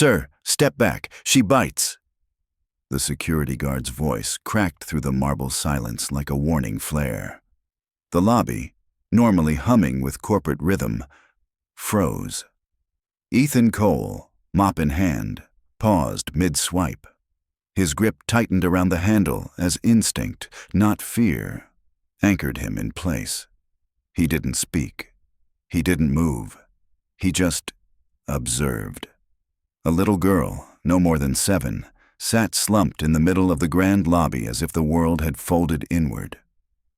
"Sir, step back. She bites." The security guard's voice cracked through the marble silence like a warning flare. The lobby, normally humming with corporate rhythm, froze. Ethan Cole, mop in hand, paused mid-swipe. His grip tightened around the handle as instinct, not fear, anchored him in place. He didn't speak. He didn't move. He just observed. A little girl, no more than 7, sat slumped in the middle of the grand lobby as if the world had folded inward.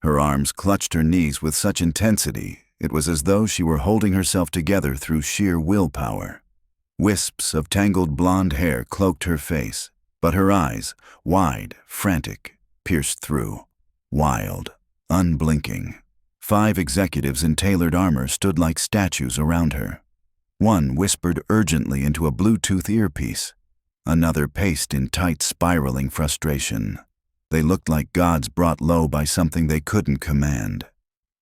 Her arms clutched her knees with such intensity, it was as though she were holding herself together through sheer willpower. Wisps of tangled blonde hair cloaked her face, but her eyes, wide, frantic, pierced through. Wild, unblinking. 5 executives in tailored armor stood like statues around her. One whispered urgently into a Bluetooth earpiece. Another paced in tight, spiraling frustration. They looked like gods brought low by something they couldn't command.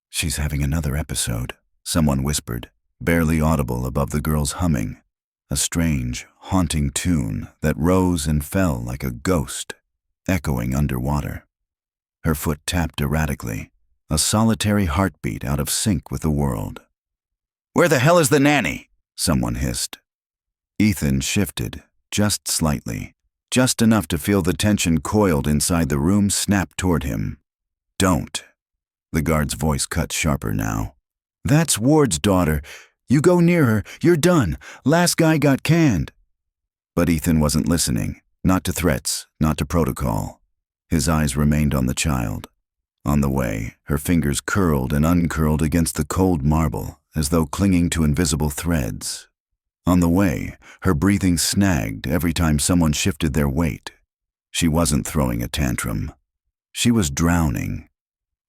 "She's having another episode," someone whispered, barely audible above the girl's humming. A strange, haunting tune that rose and fell like a ghost, echoing underwater. Her foot tapped erratically, a solitary heartbeat out of sync with the world. "Where the hell is the nanny?" someone hissed. Ethan shifted, just slightly, just enough to feel the tension coiled inside the room snap toward him. "Don't." The guard's voice cut sharper now. "That's Ward's daughter. You go near her, you're done. Last guy got canned." But Ethan wasn't listening, not to threats, not to protocol. His eyes remained on the child. On the way, her fingers curled and uncurled against the cold marble, as though clinging to invisible threads. On the way, her breathing snagged every time someone shifted their weight. She wasn't throwing a tantrum. She was drowning.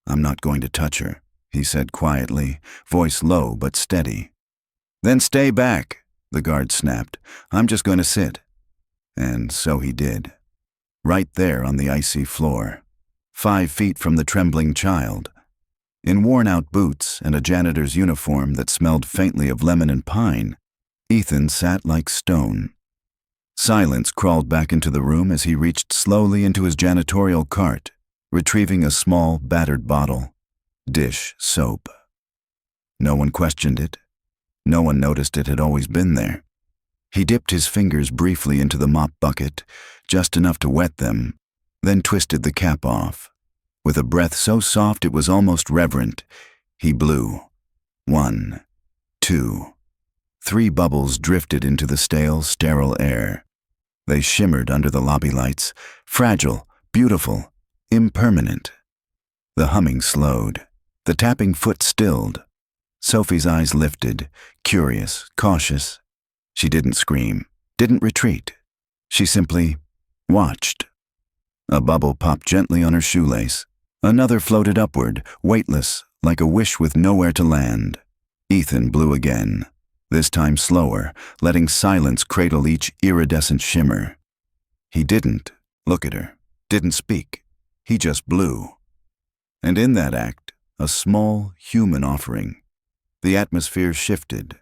"I'm not going to touch her," he said quietly, voice low but steady. "Then stay back," the guard snapped. "I'm just going to sit." And so he did. Right there on the icy floor, 5 feet from the trembling child. In worn-out boots and a janitor's uniform that smelled faintly of lemon and pine, Ethan sat like stone. Silence crawled back into the room as he reached slowly into his janitorial cart, retrieving a small, battered bottle. Dish soap. No one questioned it. No one noticed it had always been there. He dipped his fingers briefly into the mop bucket, just enough to wet them, then twisted the cap off. With a breath so soft it was almost reverent, he blew. 1, 2, 3 bubbles drifted into the stale, sterile air. They shimmered under the lobby lights, fragile, beautiful, impermanent. The humming slowed. The tapping foot stilled. Sophie's eyes lifted, curious, cautious. She didn't scream, didn't retreat. She simply watched. A bubble popped gently on her shoelace. Another floated upward, weightless, like a wish with nowhere to land. Ethan blew again, this time slower, letting silence cradle each iridescent shimmer. He didn't look at her, didn't speak. He just blew. And in that act, a small human offering. The atmosphere shifted.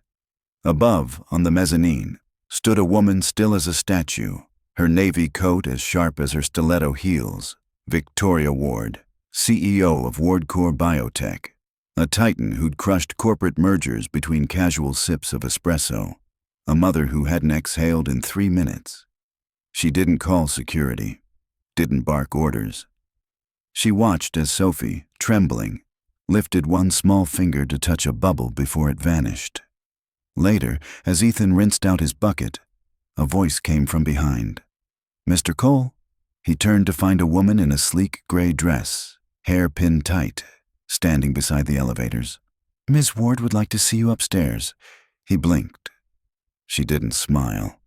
Above, on the mezzanine, stood a woman still as a statue, her navy coat as sharp as her stiletto heels. Victoria Ward, CEO of Wardcore Biotech, a titan who'd crushed corporate mergers between casual sips of espresso, a mother who hadn't exhaled in 3 minutes. She didn't call security, didn't bark orders. She watched as Sophie, trembling, lifted one small finger to touch a bubble before it vanished. Later, as Ethan rinsed out his bucket, a voice came from behind. "Mr. Cole?" He turned to find a woman in a sleek gray dress, hair pinned tight, standing beside the elevators. "Ms. Ward would like to see you upstairs." He blinked. She didn't smile.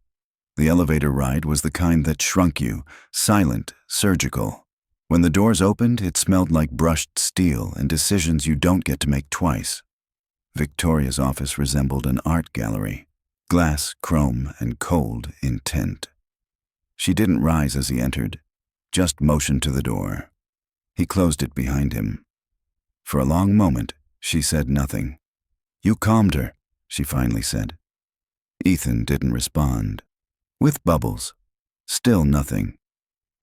The elevator ride was the kind that shrunk you, silent, surgical. When the doors opened, it smelled like brushed steel and decisions you don't get to make twice. Victoria's office resembled an art gallery, glass, chrome, and cold intent. She didn't rise as he entered, just motioned to the door. He closed it behind him. For a long moment, she said nothing. "You calmed her," she finally said. Ethan didn't respond. With bubbles. Still nothing.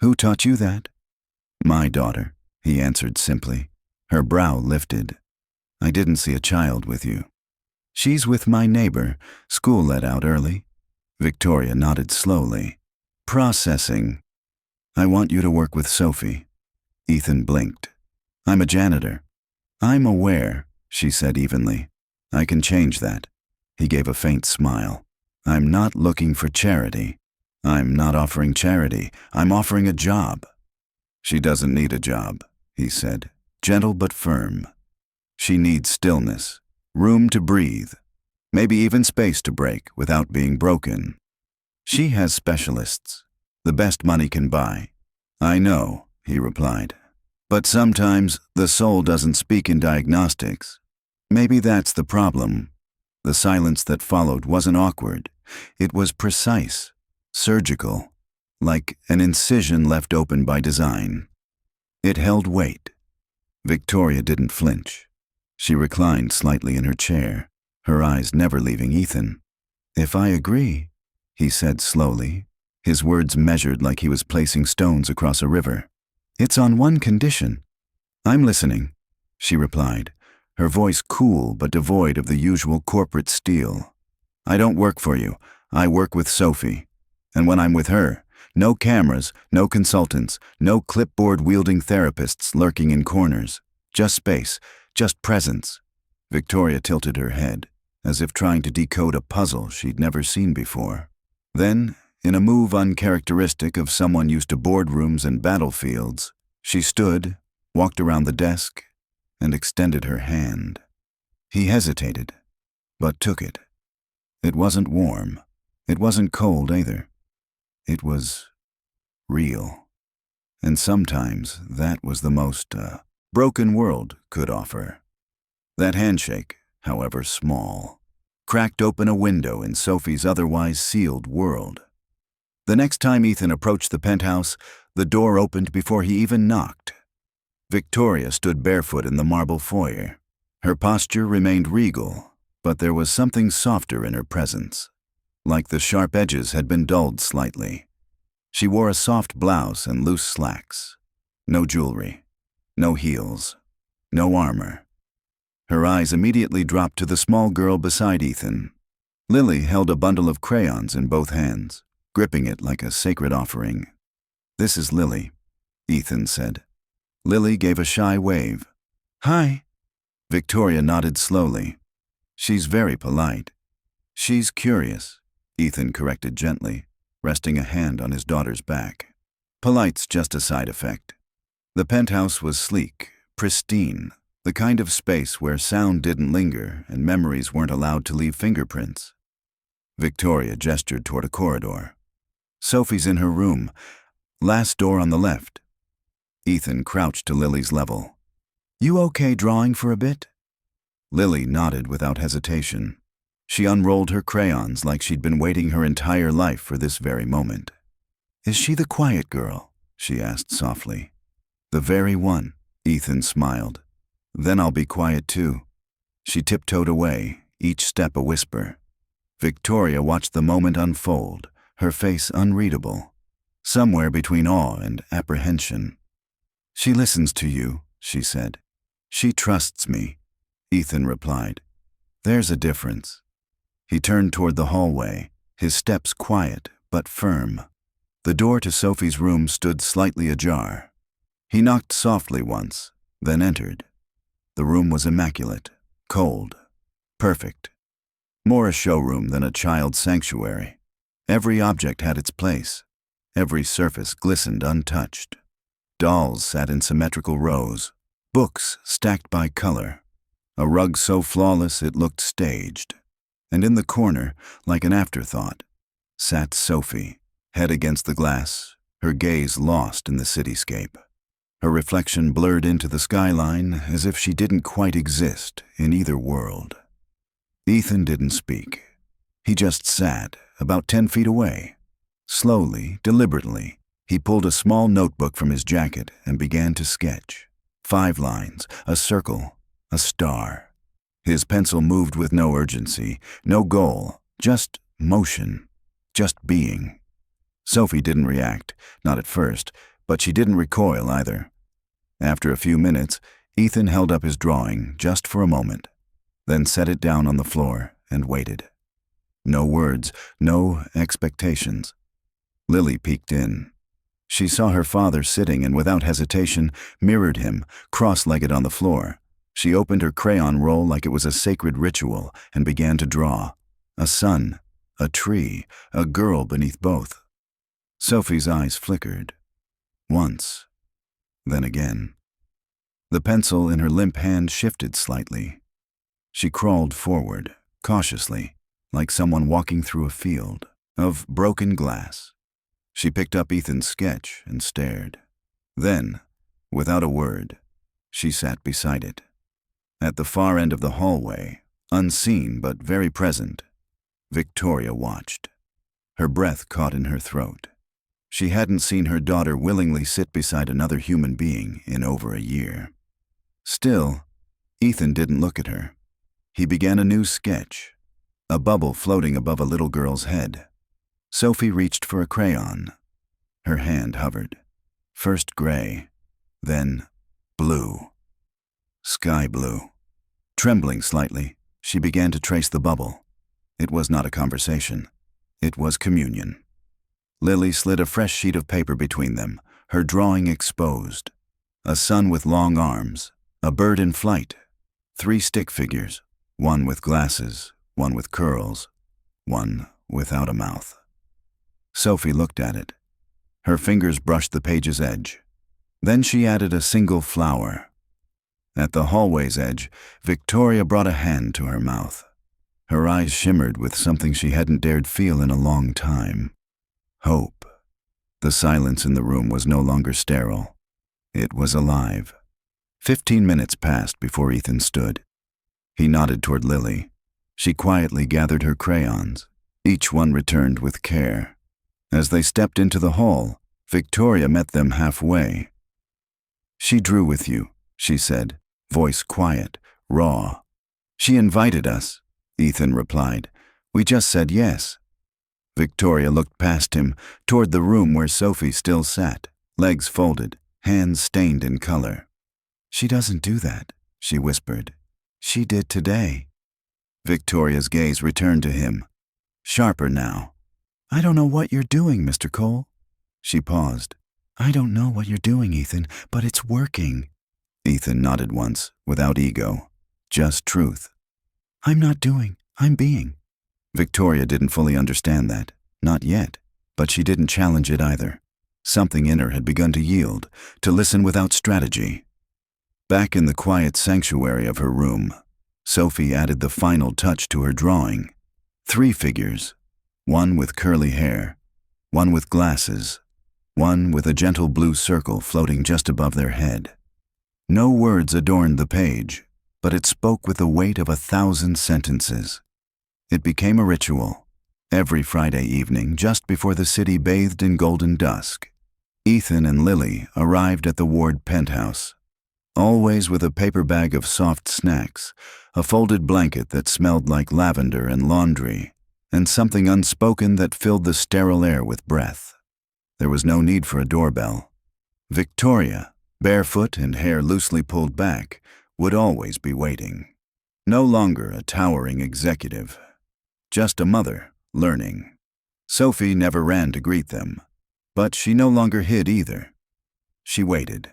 Who taught you that? My daughter, he answered simply. Her brow lifted. I didn't see a child with you. She's with my neighbor. School let out early. Victoria nodded slowly. Processing. I want you to work with Sophie. Ethan blinked. I'm a janitor. I'm aware, she said evenly. I can change that. He gave a faint smile. I'm not looking for charity. I'm not offering charity. I'm offering a job. She doesn't need a job, he said, gentle but firm. She needs stillness, room to breathe, maybe even space to break without being broken. She has specialists, the best money can buy. I know, he replied. But sometimes the soul doesn't speak in diagnostics. Maybe that's the problem. The silence that followed wasn't awkward. It was precise, surgical, like an incision left open by design. It held weight. Victoria didn't flinch. She reclined slightly in her chair, her eyes never leaving Ethan. If I agree, he said slowly, his words measured like he was placing stones across a river. It's on one condition. I'm listening, she replied, her voice cool but devoid of the usual corporate steel. I don't work for you. I work with Sophie. And when I'm with her, no cameras, no consultants, no clipboard-wielding therapists lurking in corners. Just space, just presence. Victoria tilted her head, as if trying to decode a puzzle she'd never seen before. Then, in a move uncharacteristic of someone used to boardrooms and battlefields, she stood, walked around the desk, and extended her hand. He hesitated, but took it. It wasn't warm. It wasn't cold either. It was real. And sometimes that was the most broken world could offer. That handshake, however small, cracked open a window in Sophie's otherwise sealed world. The next time Ethan approached the penthouse, the door opened before he even knocked. Victoria stood barefoot in the marble foyer. Her posture remained regal, but there was something softer in her presence, like the sharp edges had been dulled slightly. She wore a soft blouse and loose slacks. No jewelry, no heels, no armor. Her eyes immediately dropped to the small girl beside Ethan. Lily held a bundle of crayons in both hands, gripping it like a sacred offering. This is Lily, Ethan said. Lily gave a shy wave. Hi. Victoria nodded slowly. She's very polite. She's curious, Ethan corrected gently, resting a hand on his daughter's back. Polite's just a side effect. The penthouse was sleek, pristine, the kind of space where sound didn't linger and memories weren't allowed to leave fingerprints. Victoria gestured toward a corridor. Sophie's in her room. Last door on the left. Ethan crouched to Lily's level. You okay drawing for a bit? Lily nodded without hesitation. She unrolled her crayons like she'd been waiting her entire life for this very moment. Is she the quiet girl? She asked softly. The very one, Ethan smiled. Then I'll be quiet too. She tiptoed away, each step a whisper. Victoria watched the moment unfold, her face unreadable, somewhere between awe and apprehension. She listens to you, she said. She trusts me, Ethan replied. There's a difference. He turned toward the hallway, his steps quiet but firm. The door to Sophie's room stood slightly ajar. He knocked softly once, then entered. The room was immaculate, cold, perfect. More a showroom than a child's sanctuary. Every object had its place. Every surface glistened untouched. Dolls sat in symmetrical rows, books stacked by color, a rug so flawless it looked staged. And in the corner, like an afterthought, sat Sophie, head against the glass, her gaze lost in the cityscape. Her reflection blurred into the skyline as if she didn't quite exist in either world. Ethan didn't speak. He just sat, about 10 feet away. Slowly, deliberately, he pulled a small notebook from his jacket and began to sketch. 5 lines, a circle, a star. His pencil moved with no urgency, no goal, just motion, just being. Sophie didn't react, not at first, but she didn't recoil either. After a few minutes, Ethan held up his drawing just for a moment, then set it down on the floor and waited. No words, no expectations. Lily peeked in. She saw her father sitting and without hesitation mirrored him, cross-legged on the floor. She opened her crayon roll like it was a sacred ritual and began to draw. A sun, a tree, a girl beneath both. Sophie's eyes flickered. Once, then again. The pencil in her limp hand shifted slightly. She crawled forward, cautiously, like someone walking through a field of broken glass. She picked up Ethan's sketch and stared. Then, without a word, she sat beside it. At the far end of the hallway, unseen but very present, Victoria watched. Her breath caught in her throat. She hadn't seen her daughter willingly sit beside another human being in over a year. Still, Ethan didn't look at her. He began a new sketch, a bubble floating above a little girl's head. Sophie reached for a crayon. Her hand hovered. First gray, then blue. Sky blue. Trembling slightly, she began to trace the bubble. It was not a conversation. It was communion. Lily slid a fresh sheet of paper between them, her drawing exposed. A sun with long arms, a bird in flight, 3 stick figures, one with glasses, one with curls, one without a mouth. Sophie looked at it. Her fingers brushed the page's edge. Then she added a single flower. At the hallway's edge, Victoria brought a hand to her mouth. Her eyes shimmered with something she hadn't dared feel in a long time. Hope. The silence in the room was no longer sterile. It was alive. 15 minutes passed before Ethan stood. He nodded toward Lily. She quietly gathered her crayons. Each one returned with care. As they stepped into the hall, Victoria met them halfway. "She drew with you," she said, voice quiet, raw. "She invited us," Ethan replied. "We just said yes." Victoria looked past him, toward the room where Sophie still sat, legs folded, hands stained in color. "She doesn't do that," she whispered. "She did today." Victoria's gaze returned to him, sharper now. "I don't know what you're doing, Mr. Cole." She paused. "I don't know what you're doing, Ethan, but it's working." Ethan nodded once, without ego, just truth. "I'm not doing, I'm being." Victoria didn't fully understand that, not yet, but she didn't challenge it either. Something in her had begun to yield, to listen without strategy. Back in the quiet sanctuary of her room, Sophie added the final touch to her drawing. 3 figures, one with curly hair, one with glasses, one with a gentle blue circle floating just above their head. No words adorned the page, but it spoke with the weight of 1,000 sentences. It became a ritual. Every Friday evening, just before the city bathed in golden dusk, Ethan and Lily arrived at the ward penthouse, always with a paper bag of soft snacks, a folded blanket that smelled like lavender and laundry, and something unspoken that filled the sterile air with breath. There was no need for a doorbell. Victoria, barefoot and hair loosely pulled back, would always be waiting. No longer a towering executive, just a mother, learning. Sophie never ran to greet them, but she no longer hid either. She waited.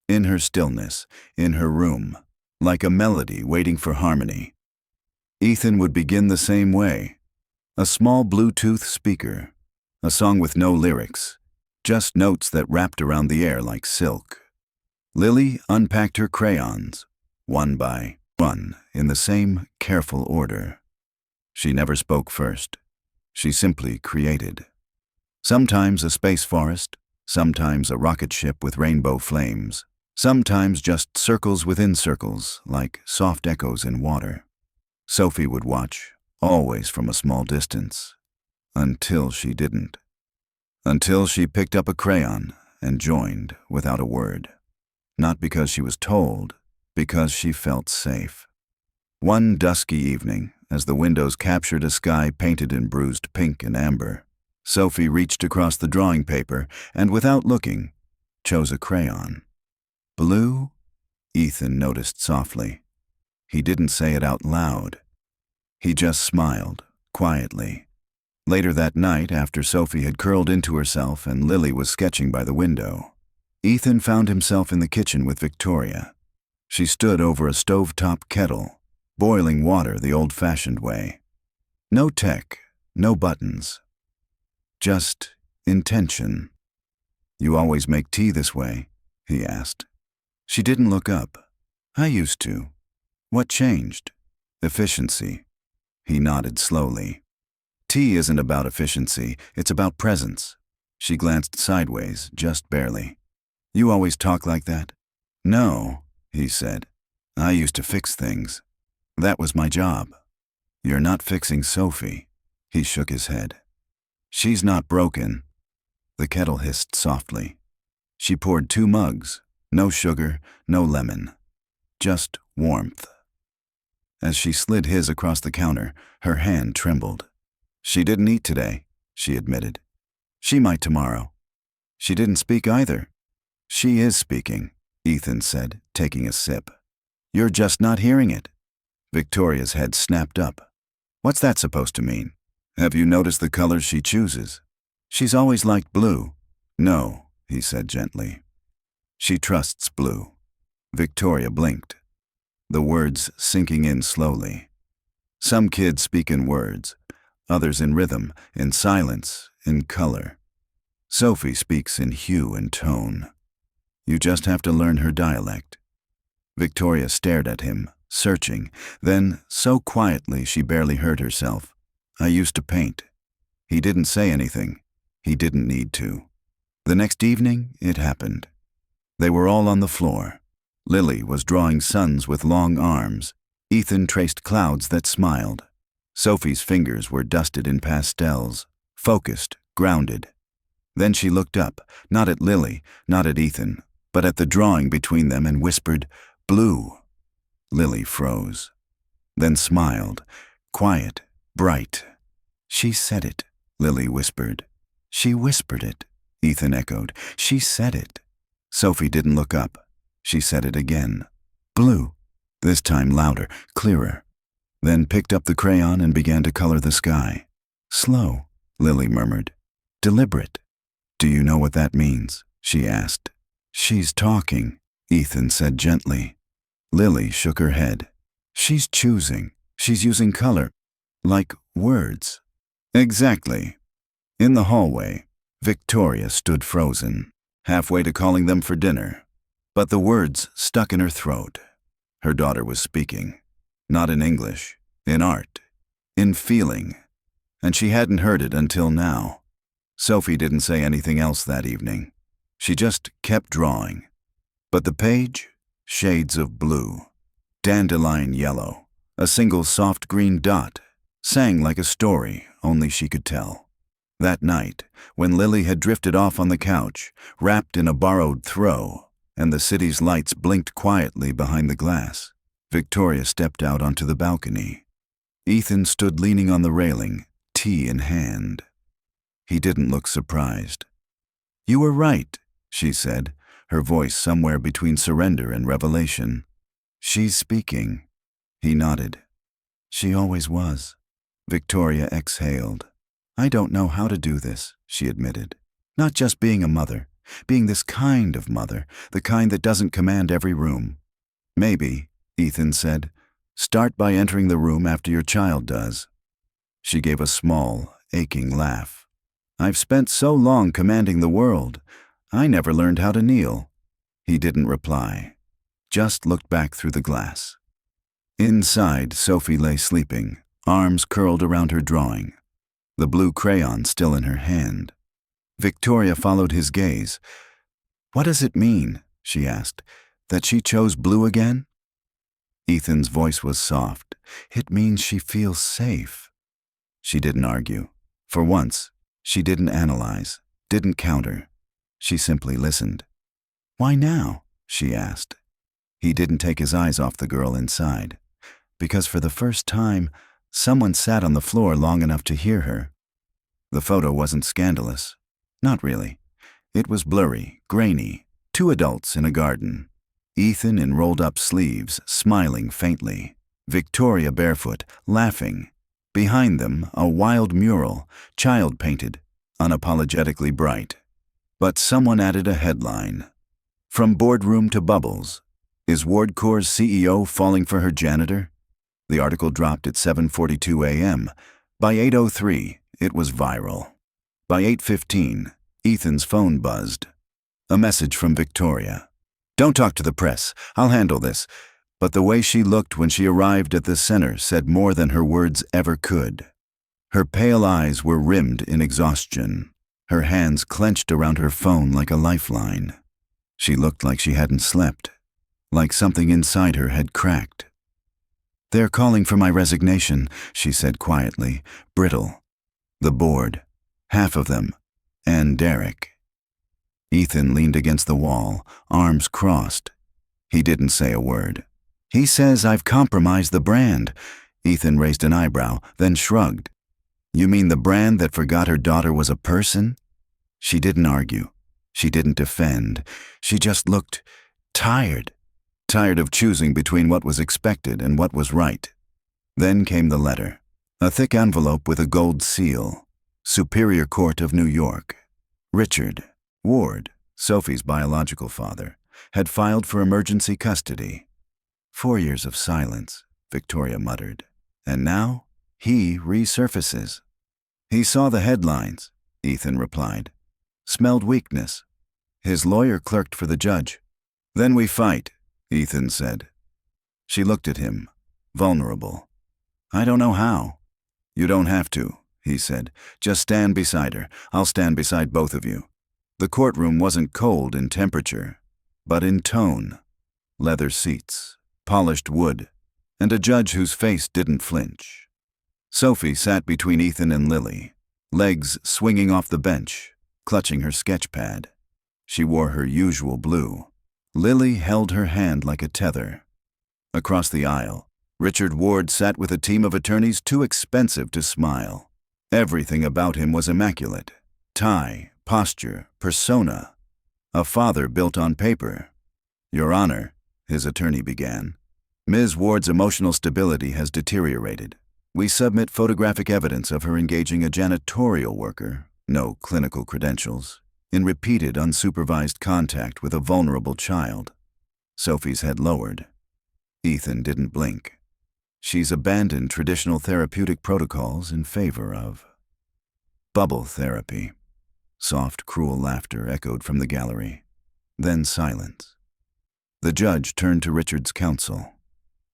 In her stillness, in her room, like a melody waiting for harmony. Ethan would begin the same way. A small Bluetooth speaker, a song with no lyrics, just notes that wrapped around the air like silk. Lily unpacked her crayons, one by one, in the same careful order. She never spoke first. She simply created. Sometimes a space forest, sometimes a rocket ship with rainbow flames, sometimes just circles within circles, like soft echoes in water. Sophie would watch, always from a small distance, until she didn't. Until she picked up a crayon and joined without a word. Not because she was told, because she felt safe. One dusky evening, as the windows captured a sky painted in bruised pink and amber, Sophie reached across the drawing paper and, without looking, chose a crayon. Blue? Ethan noticed softly. He didn't say it out loud. He just smiled, quietly. Later that night, after Sophie had curled into herself and Lily was sketching by the window, Ethan found himself in the kitchen with Victoria. She stood over a stovetop kettle, boiling water the old-fashioned way. No tech, no buttons. Just intention. "You always make tea this way?" he asked. She didn't look up. "I used to." "What changed?" "Efficiency." He nodded slowly. "Tea isn't about efficiency, it's about presence." She glanced sideways, just barely. "You always talk like that?" "No," he said. "I used to fix things. That was my job." "You're not fixing Sophie." He shook his head. "She's not broken." The kettle hissed softly. She poured 2 mugs, no sugar, no lemon, just warmth. As she slid his across the counter, her hand trembled. "She didn't eat today," she admitted. "She might tomorrow." "She didn't speak either." "She is speaking," Ethan said, taking a sip. "You're just not hearing it." Victoria's head snapped up. "What's that supposed to mean? Have you noticed the colors she chooses?" "She's always liked blue." "No," he said gently. "She trusts blue." Victoria blinked, the words sinking in slowly. Some kids speak in words, others in rhythm, in silence, in color. Sophie speaks in hue and tone. You just have to learn her dialect. Victoria stared at him, searching, then, so quietly she barely heard herself, "I used to paint." He didn't say anything. He didn't need to. The next evening, it happened. They were all on the floor. Lily was drawing suns with long arms. Ethan traced clouds that smiled. Sophie's fingers were dusted in pastels, focused, grounded. Then she looked up, not at Lily, not at Ethan, but at the drawing between them and whispered, "Blue." Lily froze, then smiled, quiet, bright. "She said it," Lily whispered. "She whispered it," Ethan echoed. "She said it." Sophie didn't look up. She said it again. "Blue." This time louder, clearer. Then picked up the crayon and began to color the sky. "Slow," Lily murmured. "Deliberate." "Do you know what that means?" she asked. "She's talking," Ethan said gently. Lily shook her head. "She's choosing. She's using color. Like words." "Exactly." In the hallway, Victoria stood frozen, halfway to calling them for dinner. But the words stuck in her throat. Her daughter was speaking. Not in English, in art, in feeling. And she hadn't heard it until now. Sophie didn't say anything else that evening. She just kept drawing. But the page? Shades of blue. Dandelion yellow. A single soft green dot. Sang like a story only she could tell. That night, when Lily had drifted off on the couch, wrapped in a borrowed throw, and the city's lights blinked quietly behind the glass, Victoria stepped out onto the balcony. Ethan stood leaning on the railing, tea in hand. He didn't look surprised. "You were right," she said, her voice somewhere between surrender and revelation. "She's speaking." He nodded. "She always was." Victoria exhaled. "I don't know how to do this," she admitted. "Not just being a mother, being this kind of mother, the kind that doesn't command every room." "Maybe," Ethan said, "start by entering the room after your child does." She gave a small, aching laugh. "I've spent so long commanding the world, I never learned how to kneel." He didn't reply, just looked back through the glass. Inside, Sophie lay sleeping, arms curled around her drawing, the blue crayon still in her hand. Victoria followed his gaze. "What does it mean," she asked, "that she chose blue again?" Ethan's voice was soft. "It means she feels safe." She didn't argue. For once, she didn't analyze, didn't counter. She simply listened. "Why now?" she asked. He didn't take his eyes off the girl inside. Because for the first time, someone sat on the floor long enough to hear her. The photo wasn't scandalous. Not really. It was blurry, grainy, two adults in a garden. Ethan in rolled-up sleeves, smiling faintly. Victoria barefoot, laughing. Behind them, a wild mural, child-painted, unapologetically bright. But someone added a headline. From boardroom to bubbles. Is Wardcorps CEO falling for her janitor? The article dropped at 7:42 a.m. By 8:03, it was viral. By 8:15, Ethan's phone buzzed. A message from Victoria. Don't talk to the press. I'll handle this. But the way she looked when she arrived at the center said more than her words ever could. Her pale eyes were rimmed in exhaustion. Her hands clenched around her phone like a lifeline. She looked like she hadn't slept, like something inside her had cracked. They're calling for my resignation, she said quietly, brittle. The board, half of them, and Derek. Ethan leaned against the wall, arms crossed. He didn't say a word. He says I've compromised the brand. Ethan raised an eyebrow, then shrugged. You mean the brand that forgot her daughter was a person? She didn't argue. She didn't defend. She just looked tired. Tired of choosing between what was expected and what was right. Then came the letter. A thick envelope with a gold seal. Superior Court of New York. Richard Ward, Sophie's biological father, had filed for emergency custody. 4 years of silence, Victoria muttered. And now, he resurfaces. He saw the headlines, Ethan replied. Smelled weakness. His lawyer clerked for the judge. Then we fight, Ethan said. She looked at him, vulnerable. I don't know how. You don't have to, he said. Just stand beside her. I'll stand beside both of you. The courtroom wasn't cold in temperature, but in tone. Leather seats, polished wood, and a judge whose face didn't flinch. Sophie sat between Ethan and Lily, legs swinging off the bench, clutching her sketch pad. She wore her usual blue. Lily held her hand like a tether. Across the aisle, Richard Ward sat with a team of attorneys too expensive to smile. Everything about him was immaculate. Tie, posture, persona. A father built on paper. Your Honor, his attorney began. Ms. Ward's emotional stability has deteriorated. We submit photographic evidence of her engaging a janitorial worker, no clinical credentials, in repeated unsupervised contact with a vulnerable child. Sophie's head lowered. Ethan didn't blink. She's abandoned traditional therapeutic protocols in favor of bubble therapy. Soft, cruel laughter echoed from the gallery. Then silence. The judge turned to Richard's counsel.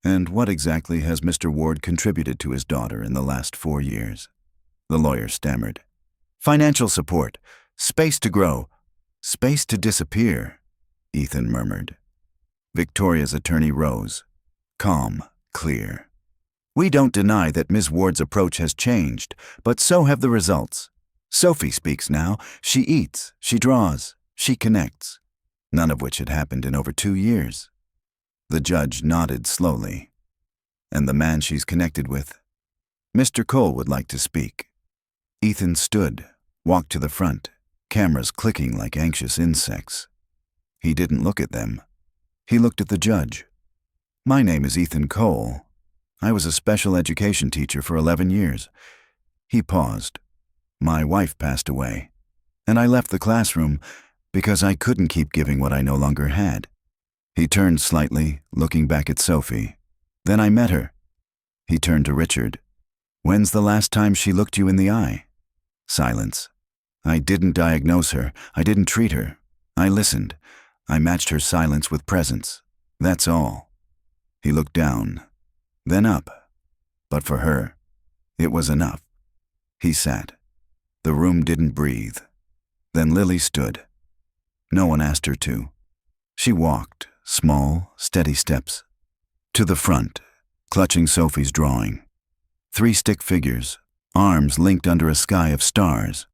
And what exactly has Mr. Ward contributed to his daughter in the last 4 years? The lawyer stammered. Financial support. Space to grow. Space to disappear, Ethan murmured. Victoria's attorney rose. Calm, clear. We don't deny that Ms. Ward's approach has changed, but so have the results. Sophie speaks now. She eats, she draws, she connects. None of which had happened in over 2 years. The judge nodded slowly. And the man she's connected with? Mr. Cole would like to speak. Ethan stood, walked to the front, cameras clicking like anxious insects. He didn't look at them. He looked at the judge. My name is Ethan Cole. I was a special education teacher for 11 years. He paused. My wife passed away, and I left the classroom because I couldn't keep giving what I no longer had. He turned slightly, looking back at Sophie. Then I met her. He turned to Richard. When's the last time she looked you in the eye? Silence. I didn't diagnose her. I didn't treat her. I listened. I matched her silence with presence. That's all. He looked down, then up. But for her, it was enough. He sat. The room didn't breathe. Then Lily stood. No one asked her to. She walked, small, steady steps, to the front, clutching Sophie's drawing. 3 stick figures, arms linked under a sky of stars.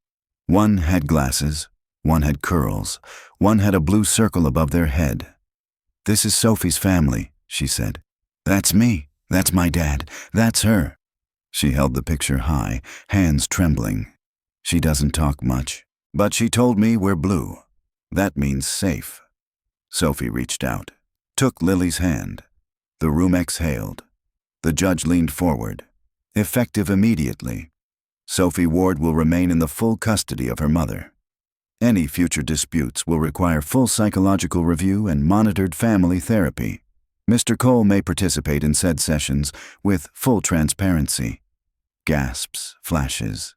One had glasses, one had curls, one had a blue circle above their head. This is Sophie's family, she said. That's me. That's my dad. That's her. She held the picture high, hands trembling. She doesn't talk much, but she told me we're blue. That means safe. Sophie reached out, took Lily's hand. The room exhaled. The judge leaned forward. Effective immediately. Sophie Ward will remain in the full custody of her mother. Any future disputes will require full psychological review and monitored family therapy. Mr. Cole may participate in said sessions with full transparency. Gasps, flashes,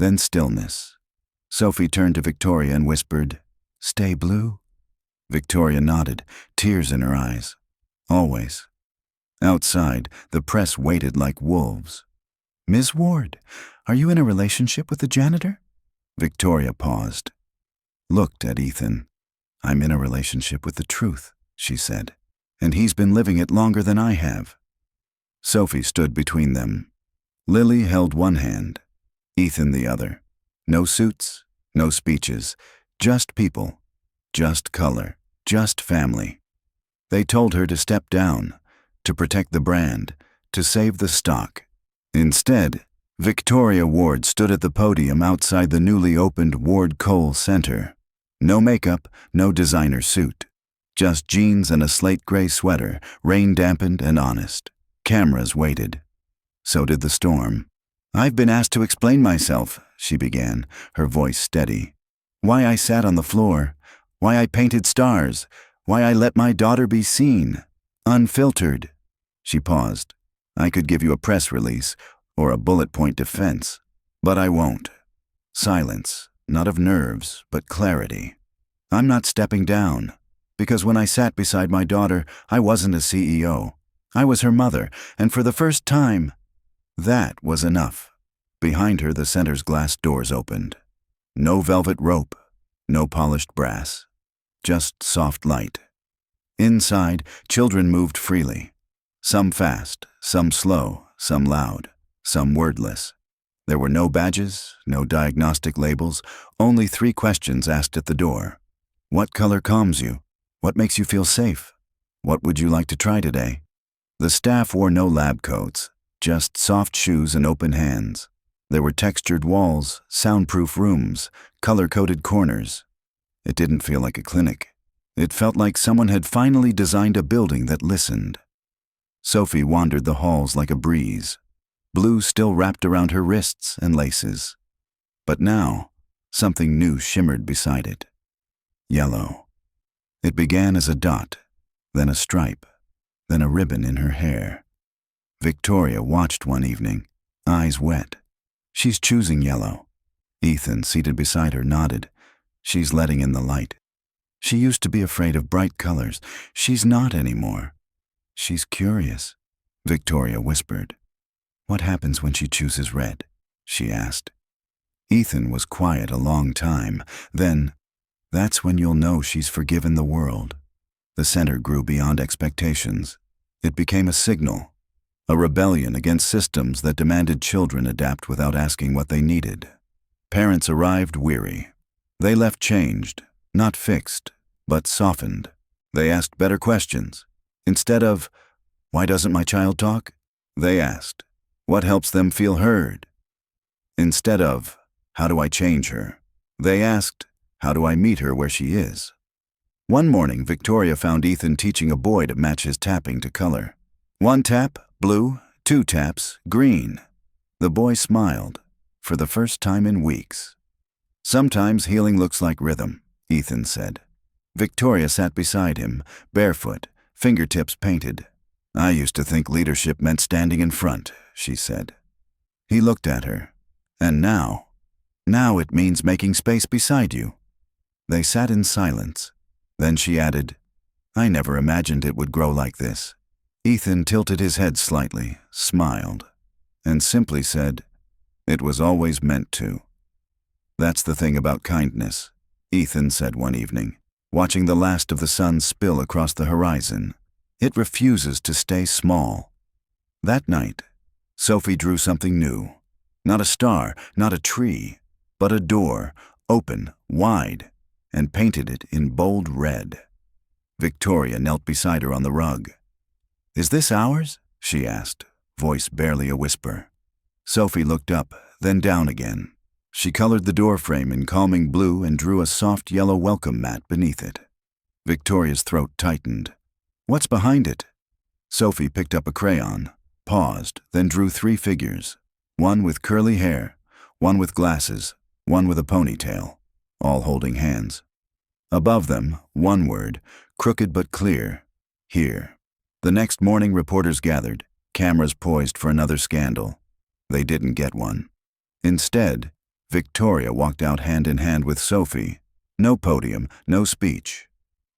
then stillness. Sophie turned to Victoria and whispered, "Stay blue?" Victoria nodded, tears in her eyes. Always. Outside, the press waited like wolves. "Ms. Ward, are you in a relationship with the janitor?" Victoria paused, looked at Ethan. "I'm in a relationship with the truth," she said, "and he's been living it longer than I have." Sophie stood between them. Lily held one hand, Ethan the other. No suits, no speeches, just people, just color, just family. They told her to step down, to protect the brand, to save the stock. Instead, Victoria Ward stood at the podium outside the newly opened Ward Cole Center. No makeup, no designer suit. Just jeans and a slate gray sweater, rain-dampened and honest. Cameras waited. So did the storm. "I've been asked to explain myself," she began, her voice steady. "Why I sat on the floor, why I painted stars, why I let my daughter be seen. Unfiltered." She paused. "I could give you a press release or a bullet-point defense, but I won't. Silence, not of nerves, but clarity. I'm not stepping down, because when I sat beside my daughter, I wasn't a CEO. I was her mother, and for the first time, that was enough." Behind her, the center's glass doors opened. No velvet rope, no polished brass, just soft light. Inside, children moved freely. Some fast, some slow, some loud, some wordless. There were no badges, no diagnostic labels, only 3 questions asked at the door. What color calms you? What makes you feel safe? What would you like to try today? The staff wore no lab coats, just soft shoes and open hands. There were textured walls, soundproof rooms, color-coded corners. It didn't feel like a clinic. It felt like someone had finally designed a building that listened. Sophie wandered the halls like a breeze. Blue still wrapped around her wrists and laces. But now, something new shimmered beside it. Yellow. It began as a dot, then a stripe, then a ribbon in her hair. Victoria watched one evening, eyes wet. She's choosing yellow. Ethan, seated beside her, nodded. She's letting in the light. She used to be afraid of bright colors. She's not anymore. She's curious, Victoria whispered. What happens when she chooses red? She asked. Ethan was quiet a long time. Then, that's when you'll know she's forgiven the world. The center grew beyond expectations. It became a signal, a rebellion against systems that demanded children adapt without asking what they needed. Parents arrived weary. They left changed, not fixed, but softened. They asked better questions. Instead of, "Why doesn't my child talk?" they asked, "What helps them feel heard?" Instead of, "How do I change her?" they asked, "How do I meet her where she is?" One morning, Victoria found Ethan teaching a boy to match his tapping to color. 1 tap, blue, 2 taps, green. The boy smiled, for the first time in weeks. "Sometimes healing looks like rhythm," Ethan said. Victoria sat beside him, barefoot, fingertips painted. "I used to think leadership meant standing in front," she said. He looked at her. "And now it means making space beside you." They sat in silence. Then she added, "I never imagined it would grow like this." Ethan tilted his head slightly, smiled, and simply said, "It was always meant to." "That's the thing about kindness," Ethan said one evening, watching the last of the sun spill across the horizon. "It refuses to stay small." That night, Sophie drew something new. Not a star, not a tree, but a door, open, wide, and painted it in bold red. Victoria knelt beside her on the rug. "Is this ours?" she asked, voice barely a whisper. Sophie looked up, then down again. She colored the doorframe in calming blue and drew a soft yellow welcome mat beneath it. Victoria's throat tightened. "What's behind it?" Sophie picked up a crayon, paused, then drew 3 figures. One with curly hair, one with glasses, one with a ponytail, all holding hands. Above them, one word, crooked but clear: "Here." The next morning, reporters gathered, cameras poised for another scandal. They didn't get one. Instead, Victoria walked out hand in hand with Sophie. No podium, no speech.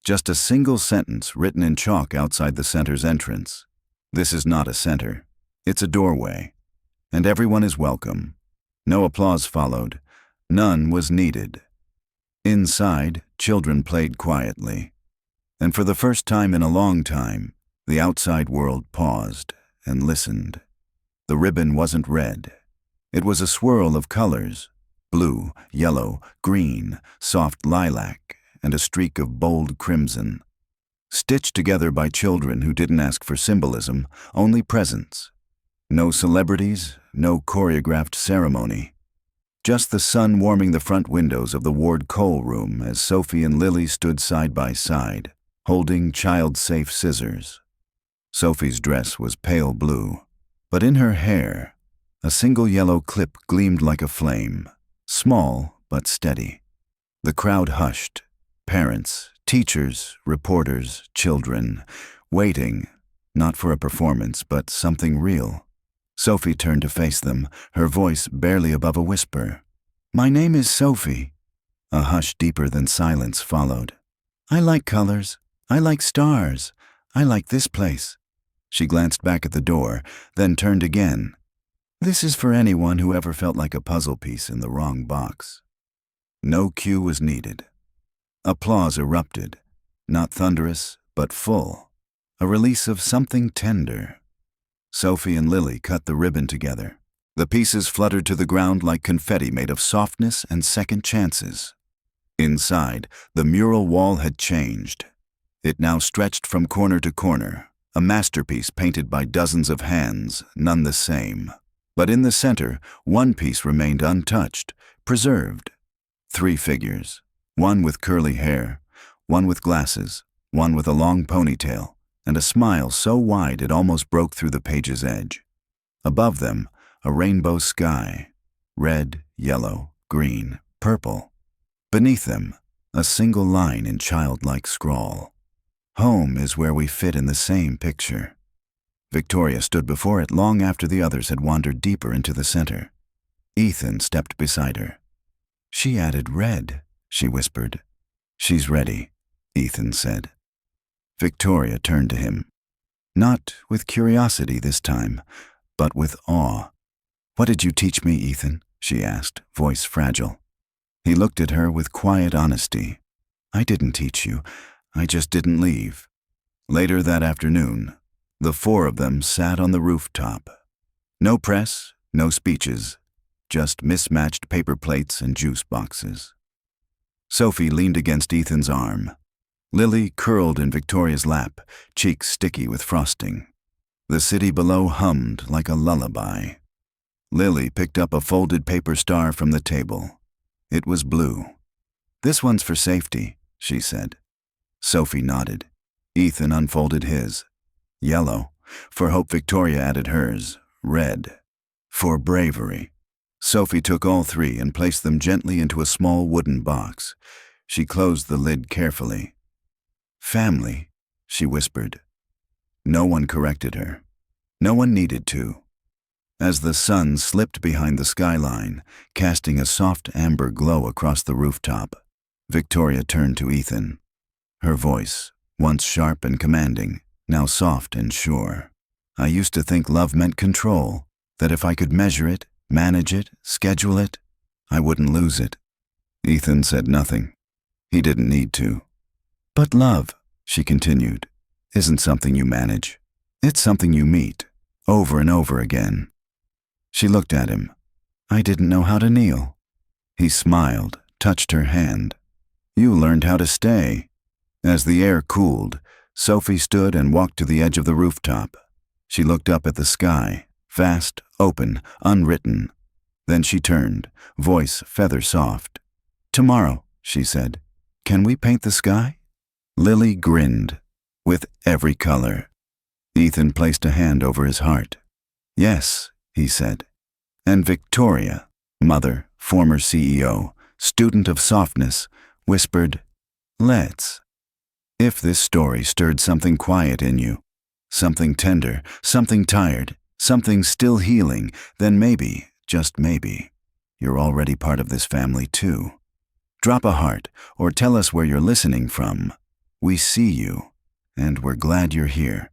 Just a single sentence written in chalk outside the center's entrance. "This is not a center. It's a doorway. And everyone is welcome." No applause followed. None was needed. Inside, children played quietly. And for the first time in a long time, the outside world paused and listened. The ribbon wasn't red. It was a swirl of colors: blue, yellow, green, soft lilac, and a streak of bold crimson. Stitched together by children who didn't ask for symbolism, only presence. No celebrities, no choreographed ceremony. Just the sun warming the front windows of the ward coal room as Sophie and Lily stood side by side, holding child-safe scissors. Sophie's dress was pale blue, but in her hair, a single yellow clip gleamed like a flame, small but steady. The crowd hushed. Parents, teachers, reporters, children, waiting, not for a performance, but something real. Sophie turned to face them, her voice barely above a whisper. "My name is Sophie." A hush deeper than silence followed. "I like colors. I like stars. I like this place." She glanced back at the door, then turned again. "This is for anyone who ever felt like a puzzle piece in the wrong box." No cue was needed. Applause erupted, not thunderous, but full. A release of something tender. Sophie and Lily cut the ribbon together. The pieces fluttered to the ground like confetti made of softness and second chances. Inside, the mural wall had changed. It now stretched from corner to corner, a masterpiece painted by dozens of hands, none the same. But in the center, one piece remained untouched, preserved. 3 figures. One with curly hair, one with glasses, one with a long ponytail, and a smile so wide it almost broke through the page's edge. Above them, a rainbow sky: red, yellow, green, purple. Beneath them, a single line in childlike scrawl: "Home is where we fit in the same picture." Victoria stood before it long after the others had wandered deeper into the center. Ethan stepped beside her. "She added red," she whispered. "She's ready," Ethan said. Victoria turned to him. Not with curiosity this time, but with awe. "What did you teach me, Ethan?" she asked, voice fragile. He looked at her with quiet honesty. "I didn't teach you. I just didn't leave." Later that afternoon, the 4 of them sat on the rooftop. No press, no speeches, just mismatched paper plates and juice boxes. Sophie leaned against Ethan's arm. Lily curled in Victoria's lap, cheeks sticky with frosting. The city below hummed like a lullaby. Lily picked up a folded paper star from the table. It was blue. "This one's for safety," she said. Sophie nodded. Ethan unfolded his. "Yellow. For hope." Victoria added hers. "Red. For bravery." Sophie took all 3 and placed them gently into a small wooden box. She closed the lid carefully. "Family," she whispered. No one corrected her. No one needed to. As the sun slipped behind the skyline, casting a soft amber glow across the rooftop, Victoria turned to Ethan. Her voice, once sharp and commanding, now soft and sure. "I used to think love meant control, that if I could measure it, manage it, schedule it, I wouldn't lose it." Ethan said nothing. He didn't need to. "But love," she continued, "isn't something you manage. It's something you meet, over and over again." She looked at him. "I didn't know how to kneel." He smiled, touched her hand. "You learned how to stay." As the air cooled, Sophie stood and walked to the edge of the rooftop. She looked up at the sky, vast, open, unwritten. Then she turned, voice feather soft. "Tomorrow," she said. "Can we paint the sky?" Lily grinned, with every color. Ethan placed a hand over his heart. "Yes," he said. And Victoria, mother, former CEO, student of softness, whispered, "Let's." If this story stirred something quiet in you, something tender, something tired, something still healing, then maybe, just maybe, you're already part of this family too. Drop a heart or tell us where you're listening from. We see you, and we're glad you're here.